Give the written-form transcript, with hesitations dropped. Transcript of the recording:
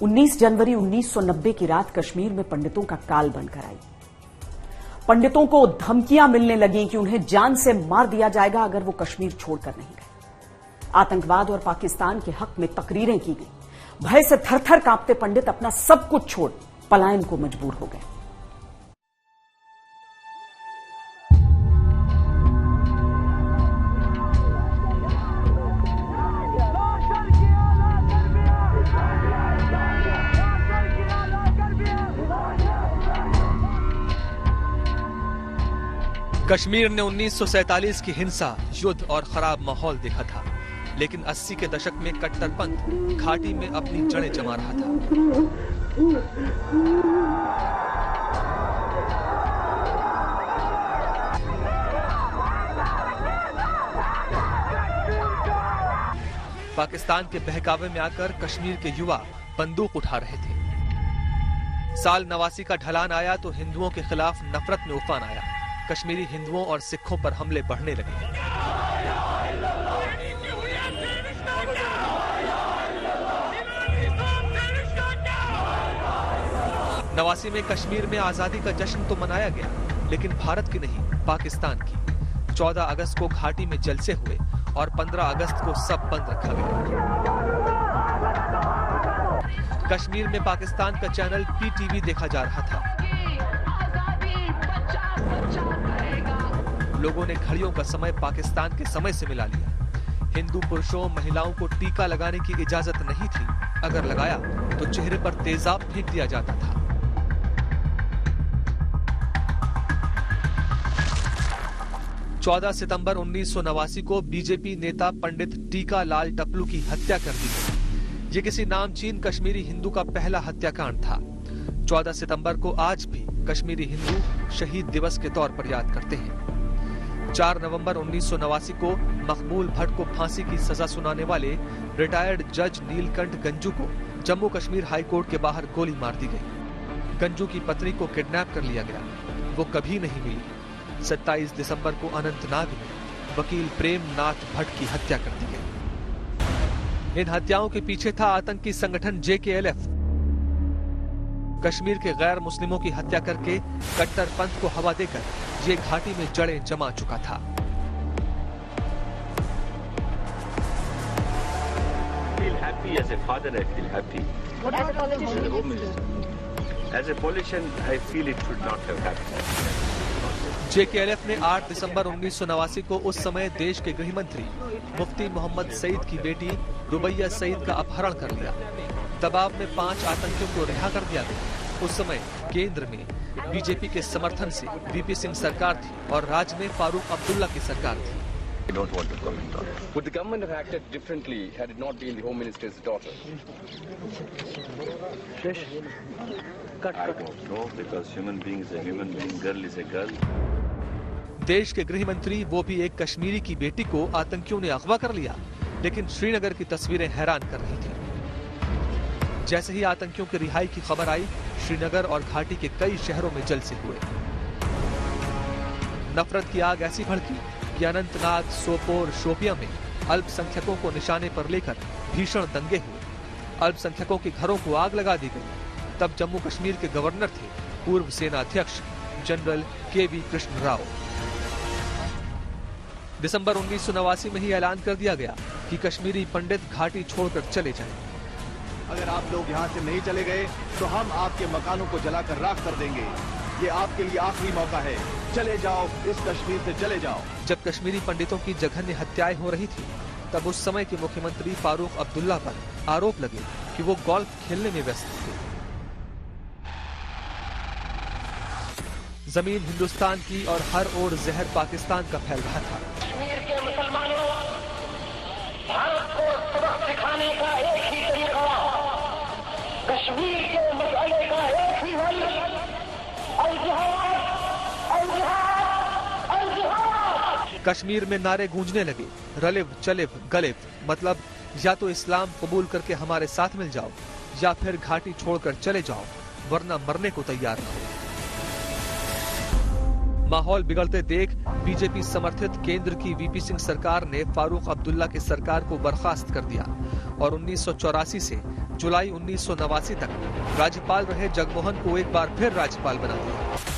19 जनवरी 1990 की रात कश्मीर में पंडितों का काल बनकर आई। पंडितों को धमकियां मिलने लगी कि उन्हें जान से मार दिया जाएगा अगर वो कश्मीर छोड़कर नहीं गए। आतंकवाद और पाकिस्तान के हक में तकरीरें की गई। भय से थरथर कांपते पंडित अपना सब कुछ छोड़ पलायन को मजबूर हो गए। कश्मीर ने 1947 की हिंसा, युद्ध और खराब माहौल देखा था, लेकिन 80 के दशक में कट्टरपंथ घाटी में अपनी जड़ें जमा रहा था। पाकिस्तान के बहकावे में आकर कश्मीर के युवा बंदूक उठा रहे थे। साल 89 का ढलान आया तो हिंदुओं के खिलाफ नफरत में उफान आया। कश्मीरी हिंदुओं और सिखों पर हमले बढ़ने लगे। नवासी में कश्मीर में आजादी का जश्न तो मनाया गया, लेकिन भारत की नहीं, पाकिस्तान की। 14 अगस्त को घाटी में जलसे हुए और 15 अगस्त को सब बंद रखा गया। कश्मीर में पाकिस्तान का चैनल PTV देखा जा रहा था। लोगों ने घड़ियों का समय पाकिस्तान के समय से मिला लिया। हिंदू पुरुषों महिलाओं को टीका लगाने की इजाजत नहीं थी। अगर लगाया तो चेहरे पर तेजाब फेंक दिया जाता था। चौदह सितंबर 1989 को बीजेपी नेता पंडित टीका लाल टपलू की हत्या कर दी गई। ये किसी नामचीन कश्मीरी हिंदू का पहला हत्याकांड था। 14 सितंबर को आज भी कश्मीरी हिंदू शहीद दिवस के तौर पर याद करते हैं। 4 नवंबर 1989 को मकबूल भट्ट को फांसी की सजा सुनाने वाले रिटायर्ड जज नीलकंठ गंजू को जम्मू कश्मीर हाई कोर्ट के बाहर गोली मार दी गई। गंजू की पत्नी को किडनैप कर लिया गया, वो कभी नहीं मिली। 27 दिसंबर को अनंतनाग में वकील प्रेमनाथ भट्ट की हत्या कर दी गई। इन हत्याओं के पीछे था आतंकी संगठन JKLF। कश्मीर के गैर मुस्लिमों की हत्या करके कट्टरपंथ को हवा देकर ये घाटी में जड़ें जमा चुका था। feel happy as a father. I feel happy. What as a politician? As a home minister. As a politician, I feel it should not have happened. JKLF ने 8 दिसंबर 1989 को उस समय देश के गृह मंत्री मुफ्ती मोहम्मद सईद की बेटी रुबैया सईद का अपहरण कर लिया। दबाव में 5 आतंकियों को रिहा कर दिया गया। उस समय केंद्र में बीजेपी के समर्थन से VP सिंह सरकार थी और राज्य में फारूक अब्दुल्ला की सरकार थी। I don't want to comment on it. Would the government have acted differently had it not been the Home Minister's daughter? I don't know because human being is a human being, girl is a girl. देश के गृह मंत्री, वो भी एक कश्मीरी की बेटी को आतंकियों ने अगवा कर लिया। लेकिन श्रीनगर की तस्वीरें हैरान कर रही थी। जैसे ही आतंकियों की रिहाई की खबर आई, श्रीनगर और घाटी के कई शहरों में जलसे हुए। नफरत की आग ऐसी भड़की कि अनंतनाग, सोपोर, शोपियां में अल्पसंख्यकों को निशाने पर लेकर भीषण दंगे हुए। अल्पसंख्यकों के घरों को आग लगा दी गई। तब जम्मू कश्मीर के गवर्नर थे पूर्व सेना अध्यक्ष जनरल KV कृष्ण राव। दिसंबर 1989 में ही ऐलान कर दिया गया कि कश्मीरी पंडित घाटी छोड़कर चले जाएं। अगर आप लोग यहाँ से नहीं चले गए तो हम आपके मकानों को जलाकर राख कर देंगे। ये आपके लिए आखिरी मौका है। चले जाओ, इस कश्मीर से चले जाओ। जब कश्मीरी पंडितों की जघन्य हत्याएं हो रही थी, तब उस समय के मुख्यमंत्री फारूक अब्दुल्ला पर आरोप लगे कि वो गोल्फ खेलने में व्यस्त थे। जमीन हिंदुस्तान की और हर ओर जहर पाकिस्तान का फैल रहा था। कश्मीर के मुसलमानों, भारत को सबक सिखाने का एक ही तरीका, कश्मीर के मसले का एक ही हल, कश्मीर में नारे गूंजने लगे, रलिव चलिव गलिव, मतलब या तो इस्लाम कबूल करके हमारे साथ मिल जाओ या फिर घाटी छोड़कर चले जाओ, वरना मरने को तैयार रहो। माहौल बिगड़ते देख बीजेपी समर्थित केंद्र की VP सिंह सरकार ने फारूक अब्दुल्ला की सरकार को बर्खास्त कर दिया और 1984 से जुलाई 1989 तक राज्यपाल रहे जगमोहन को एक बार फिर राज्यपाल बना दिया।